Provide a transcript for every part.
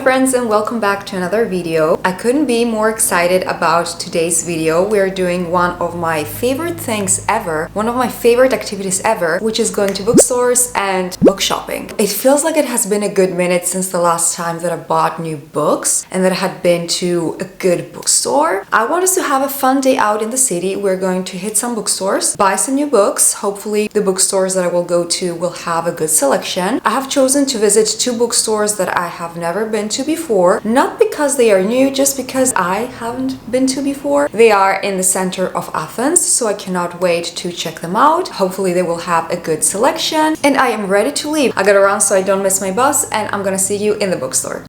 friends, and welcome back to another video. I couldn't be more excited about today's video. We're doing one of my favorite things ever, one of my favorite activities ever, which is going to bookstores and book shopping. It feels like it has been a good minute since the last time that I bought new books and that I had been to a good bookstore. I want us to have a fun day out in the city. We're going to hit some bookstores, buy some new books. Hopefully the bookstores that I will go to will have a good selection. I have chosen to visit two bookstores that I have never been to before, not because they are new, just because I haven't been to before. They are in the center of Athens, so I cannot wait to check them out. Hopefully they will have a good selection, and I am ready to leave. I gotta run so I don't miss my bus, and I'm gonna see you in the bookstore.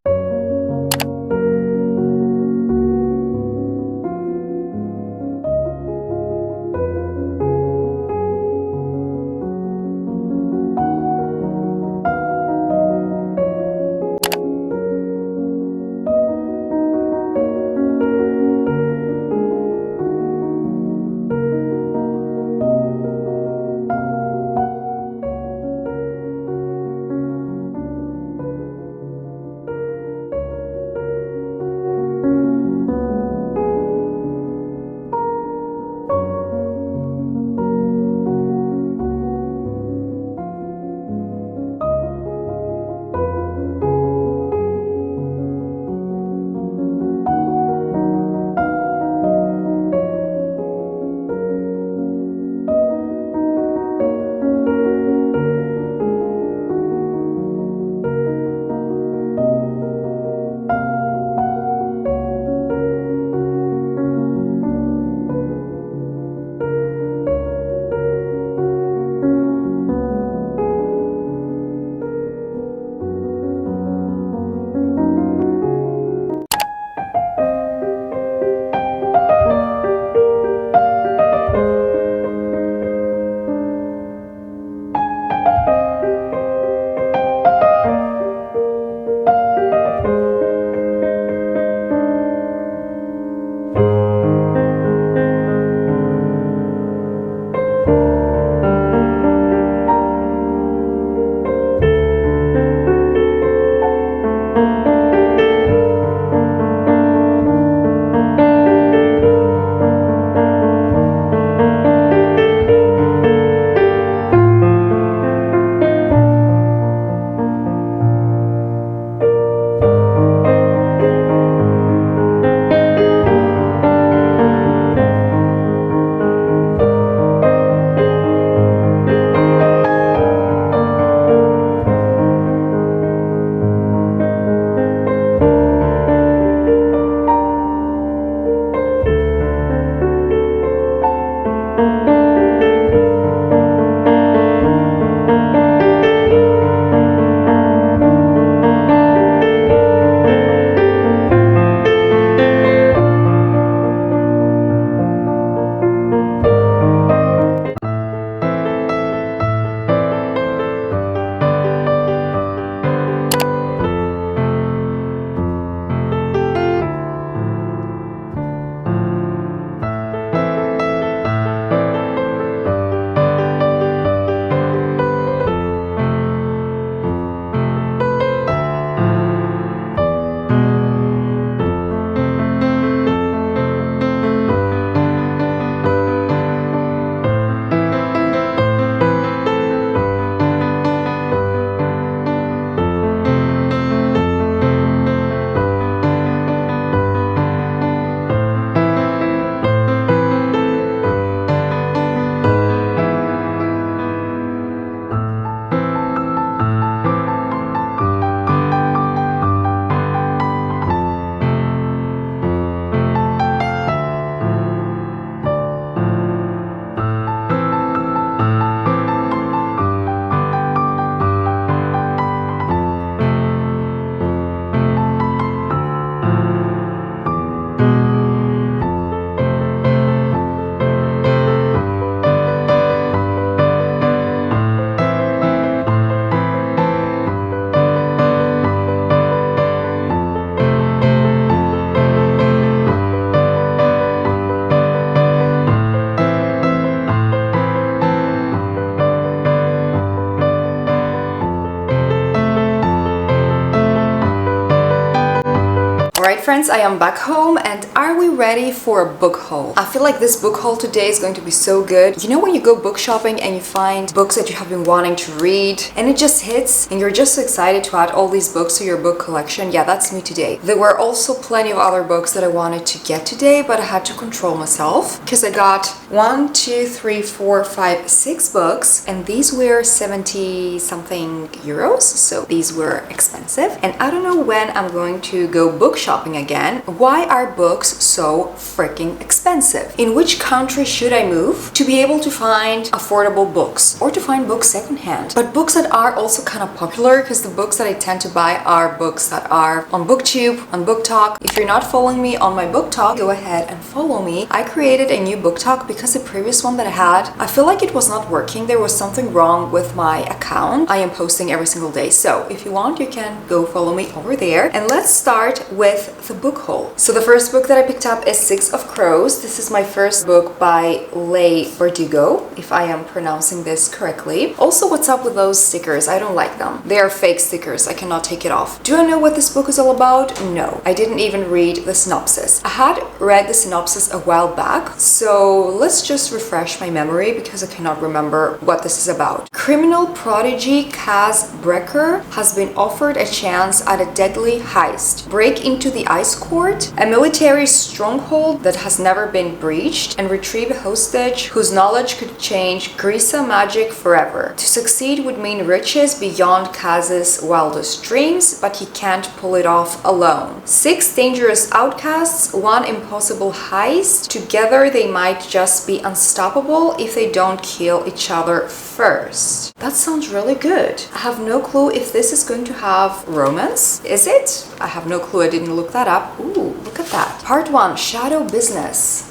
friends, I am back home, and are we ready for a book haul? I feel like this book haul today is going to be so good. You know when you go book shopping and you find books that you have been wanting to read and it just hits and you're just so excited to add all these books to your book collection? Yeah, that's me today. There were also plenty of other books that I wanted to get today, but I had to control myself because I got 1, 2, 3, 4, 5, 6 books, and these were 70 something euros, so these were expensive. And I don't know when I'm going to go book shopping again. Why are books so freaking expensive? In which country should I move to be able to find affordable books or to find books secondhand? But books that are also kind of popular, because the books that I tend to buy are books that are on booktube, on booktok. If you're not following me on my booktok, go ahead and follow me. I created a new booktok because the previous one that I had, I feel like it was not working. There was something wrong with my account. I am posting every single day, so if you want, you can go follow me over there. And let's start with the book haul. So the first book that I picked up is Six of Crows. This is my first book by Leigh Bardugo, if I am pronouncing this correctly. Also, what's up with those stickers? I don't like them. They are fake stickers. I cannot take it off. Do I know what this book is all about? No. I didn't even read the synopsis. I had read the synopsis a while back, so let's just refresh my memory because I cannot remember what this is about. Criminal prodigy Kaz Brecker has been offered a chance at a deadly heist. Break into the Ice Court, a military stronghold that has never been breached, and retrieve a hostage whose knowledge could change Grisa magic forever. To succeed would mean riches beyond Kaz's wildest dreams, but he can't pull it off alone. 6 dangerous outcasts, 1 impossible heist. Together they might just be unstoppable if they don't kill each other first. That sounds really good. I have no clue if this is going to have romance. Is it? I have no clue. I didn't look that up. Ooh, look at that. Part 1, Shadow Business.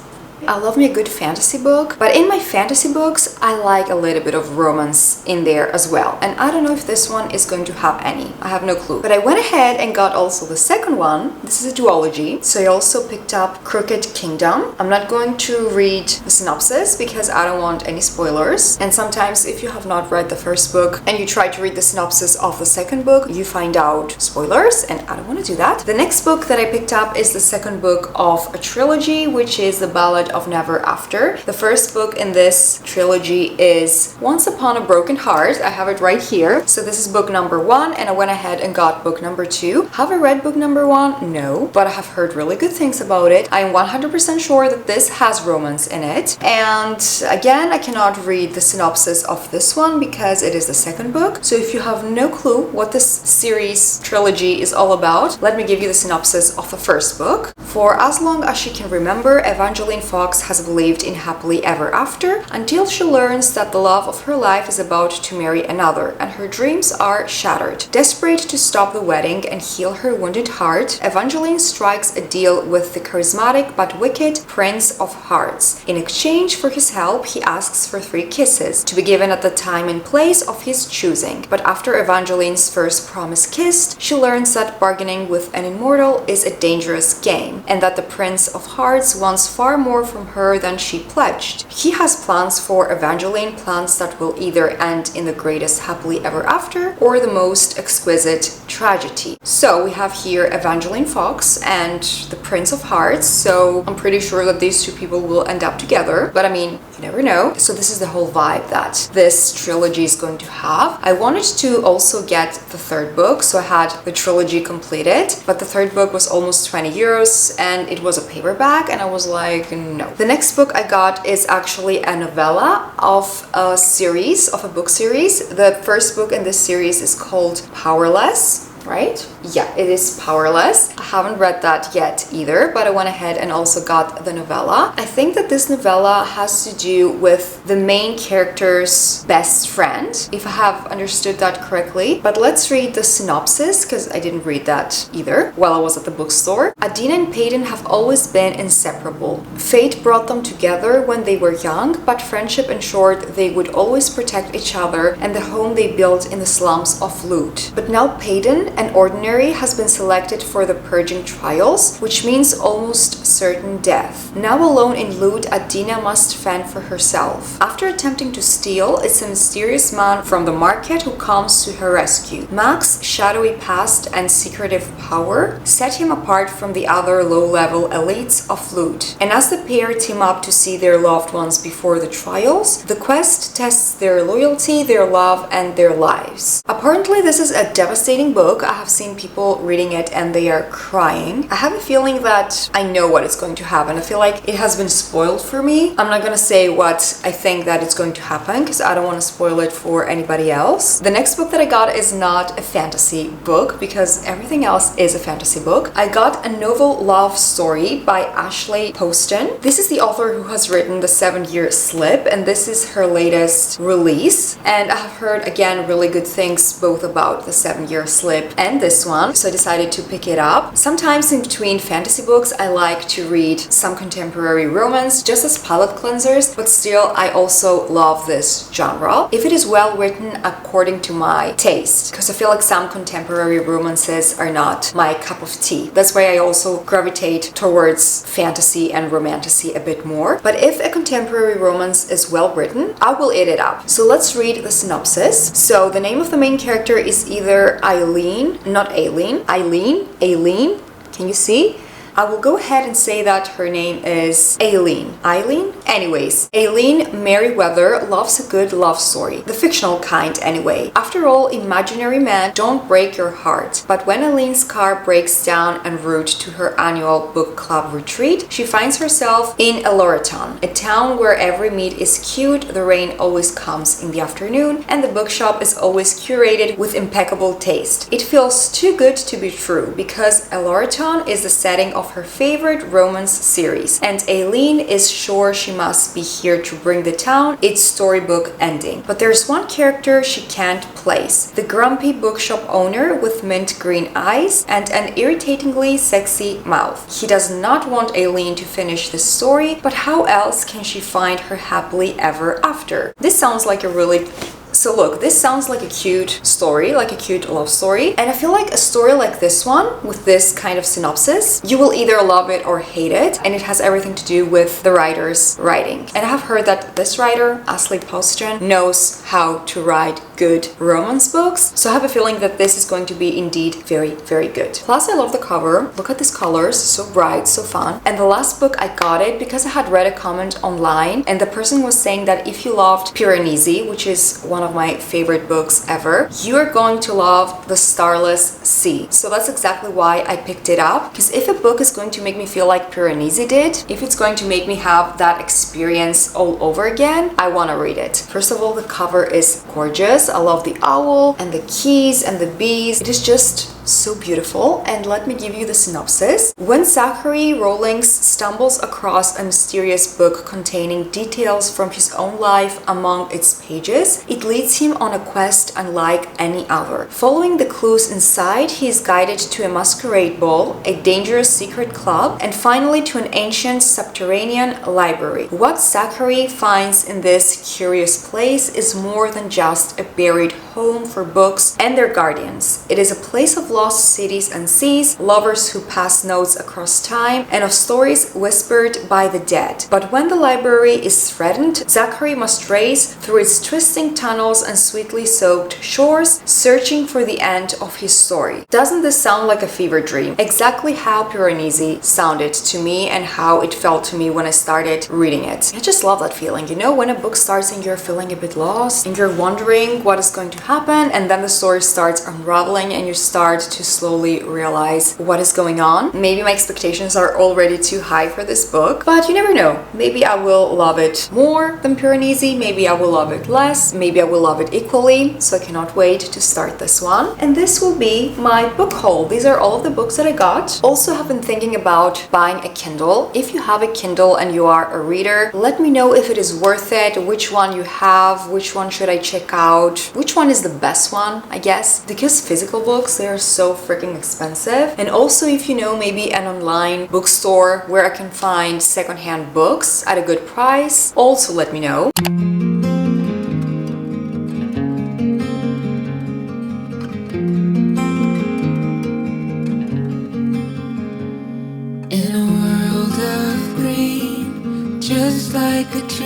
I love me a good fantasy book, but in my fantasy books, I like a little bit of romance in there as well. And I don't know if this one is going to have any. I have no clue. But I went ahead and got also the second one. This is a duology. So I also picked up Crooked Kingdom. I'm not going to read the synopsis because I don't want any spoilers. And sometimes if you have not read the first book and you try to read the synopsis of the second book, you find out spoilers, and I don't want to do that. The next book that I picked up is the second book of a trilogy, which is The Ballad of Never After. The first book in this trilogy is Once Upon a Broken Heart. I have it right here. So this is book number 1, and I went ahead and got book number 2. Have I read book number 1? No, but I have heard really good things about it. I am 100% sure that this has romance in it. And again, I cannot read the synopsis of this one because it is the second book. So if you have no clue what this series trilogy is all about, let me give you the synopsis of the first book. For as long as she can remember, Evangeline Fox has believed in happily ever after until she learns that the love of her life is about to marry another, and her dreams are shattered. Desperate to stop the wedding and heal her wounded heart, Evangeline strikes a deal with the charismatic but wicked Prince of Hearts. In exchange for his help, he asks for 3 kisses, to be given at the time and place of his choosing. But after Evangeline's first promise kissed, she learns that bargaining with an immortal is a dangerous game, and that the Prince of Hearts wants far more from her than she pledged. He has plans for Evangeline, plans that will either end in the greatest happily ever after or the most exquisite tragedy. So we have here Evangeline Fox and the Prince of Hearts, so I'm pretty sure that these 2 people will end up together, but I mean, you never know. So this is the whole vibe that this trilogy is going to have. I wanted to also get the third book, so I had the trilogy completed, but the third book was almost 20 euros and it was a paperback, and I was like, no. The next book I got is actually a novella of a series, of a book series. The first book in this series is called Powerless. Right? Yeah, it is Powerless. I haven't read that yet either, but I went ahead and also got the novella. I think that this novella has to do with the main character's best friend, if I have understood that correctly. But let's read the synopsis, because I didn't read that either while I was at the bookstore. Adina and Peyton have always been inseparable. Fate brought them together when they were young, but friendship ensured they would always protect each other and the home they built in the slums of Loot. But now Peyton an ordinary, has been selected for the purging trials, which means almost certain death. Now alone in loot, Adina must fend for herself. After attempting to steal, it's a mysterious man from the market who comes to her rescue. Mac's shadowy past and secretive power set him apart from the other low-level elites of loot. And as the pair team up to see their loved ones before the trials, the quest tests their loyalty, their love, and their lives. Apparently, this is a devastating book. I have seen people reading it and they are crying. I have a feeling that I know what is going to happen. I feel like it has been spoiled for me. I'm not gonna say what I think that it's going to happen because I don't want to spoil it for anybody else. The next book that I got is not a fantasy book because everything else is a fantasy book. I got a novel love story by Ashley Poston. This is the author who has written The 7-Year Slip, and this is her latest release. And I have heard again really good things both about The 7-Year Slip and this one, so I decided to pick it up. Sometimes in between fantasy books I like to read some contemporary romance just as palate cleansers, but still I also love this genre if it is well written according to my taste, because I feel like some contemporary romances are not my cup of tea. That's why I also gravitate towards fantasy and romantasy a bit more. But if a contemporary romance is well written, I will eat it up. So let's read the synopsis. So the name of the main character is either Eileen, not Aileen, Aileen, can you see? I will go ahead and say that her name is Aileen. Eileen? Anyways, Aileen Merriweather loves a good love story. The fictional kind anyway. After all, imaginary men don't break your heart. But when Aileen's car breaks down en route to her annual book club retreat, she finds herself in Elloraton, a town where every meet is cute, the rain always comes in the afternoon, and the bookshop is always curated with impeccable taste. It feels too good to be true because Elloraton is the setting of her favorite romance series, and Aileen is sure she must be here to bring the town its storybook ending. But there's one character she can't place: the grumpy bookshop owner with mint green eyes and an irritatingly sexy mouth. He does not want Aileen to finish this story, but how else can she find her happily ever after? This sounds like a really So look, this sounds like a cute story, like a cute love story. And I feel like a story like this one, with this kind of synopsis, you will either love it or hate it. And it has everything to do with the writer's writing. And I have heard that this writer, Ashley Poston, knows how to write good romance books. So I have a feeling that this is going to be indeed very, very good. Plus, I love the cover. Look at these colors, so bright, so fun. And the last book, I got it because I had read a comment online and the person was saying that if you loved Piranesi, which is one of my favorite books ever, you are going to love The Starless Sea. So that's exactly why I picked it up, because if a book is going to make me feel like Piranesi did, if it's going to make me have that experience all over again, I want to read it. First of all, the cover is gorgeous. I love the owl and the keys and the bees. It is just so beautiful. And let me give you the synopsis. When Zachary Rawlings stumbles across a mysterious book containing details from his own life among its pages, it leads him on a quest unlike any other. Following the clues inside, he is guided to a masquerade ball, a dangerous secret club, and finally to an ancient subterranean library. What Zachary finds in this curious place is more than just a buried home for books and their guardians. It is a place of lost cities and seas, lovers who pass notes across time, and of stories whispered by the dead. But when the library is threatened, Zachary must race through its twisting tunnels and sweetly soaked shores, searching for the end of his story. Doesn't this sound like a fever dream? Exactly how Piranesi sounded to me and how it felt to me when I started reading it. I just love that feeling, you know, when a book starts and you're feeling a bit lost and you're wondering what is going to happen, and then the story starts unraveling and you start to slowly realize what is going on. Maybe my expectations are already too high for this book, but you never know. Maybe I will love it more than Piranesi, maybe I will love it less, maybe I will love it equally, so I cannot wait to start this one. And this will be my book haul. These are all of the books that I got. Also have been thinking about buying a Kindle. If you have a Kindle and you are a reader, let me know if it is worth it, which one you have, which one should I check out, which one is the best one, I guess, because physical books, they are so freaking expensive. And also, if you know maybe an online bookstore where I can find secondhand books at a good price, also let me know.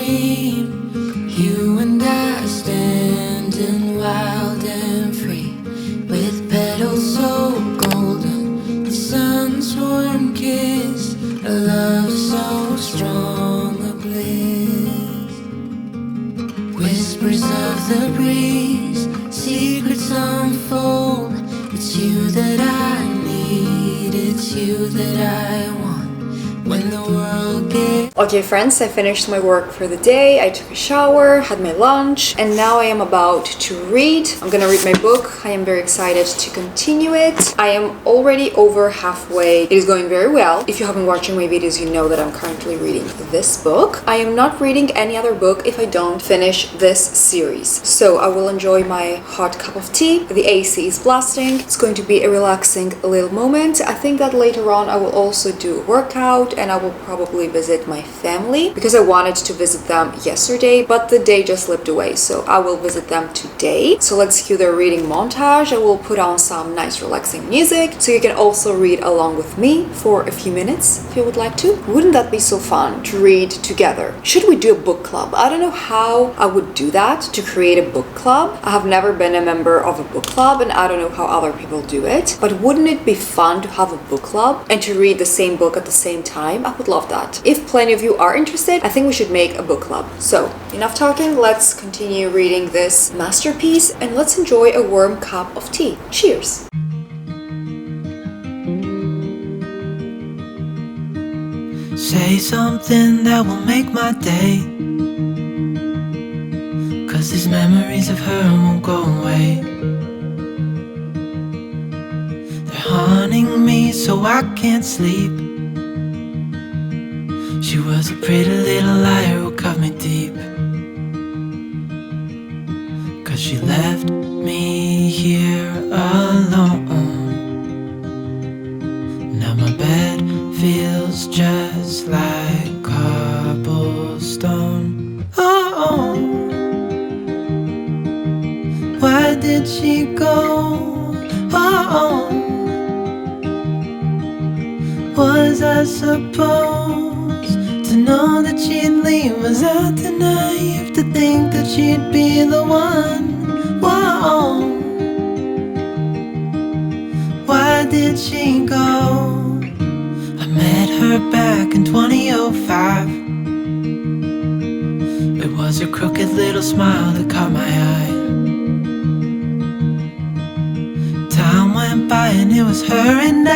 dream. You and I standing wild and free, with petals so golden, the sun's warm kiss, a love so strong, a bliss. Whispers of the breeze, secrets unfold. It's you that I need, it's you that I want. When the world gets... Okay friends, I finished my work for the day. I took a shower, had my lunch, and now I am about to read. I'm gonna read my book. I am very excited to continue it. I am already over halfway. It is going very well. If you have been watching my videos, you know that I'm currently reading this book. I am not reading any other book if I don't finish this series. So I will enjoy my hot cup of tea. The AC is blasting. It's going to be a relaxing little moment. I think that later on I will also do a workout, and I will probably visit my family because I wanted to visit them yesterday, but the day just slipped away, so I will visit them today. So let's cue their reading montage. I will put on some nice relaxing music so you can also read along with me for a few minutes if you would like to. Wouldn't that be so fun to read together? Should we do a book club? I don't know how I would do that, to create a book club. I have never been a member of a book club and I don't know how other people do it, but wouldn't it be fun to have a book club and to read the same book at the same time? I would love that. If plenty of you are interested, I think we should make a book club. So enough talking, let's continue reading this masterpiece and let's enjoy a warm cup of tea. Cheers! Say something that will make my day, 'cause these memories of her won't go away. They're haunting me so I can't sleep. She was a pretty little liar who cut me deep, 'cause she left me here alone. Now my bed feels just like cobblestone. Oh, why did she go? Oh, was I supposed to know that she'd leave? Was I too naive to think that she'd be the one? Whoa, why did she go? I met her back in 2005. It was her crooked little smile that caught my eye. Time went by and it was her and I.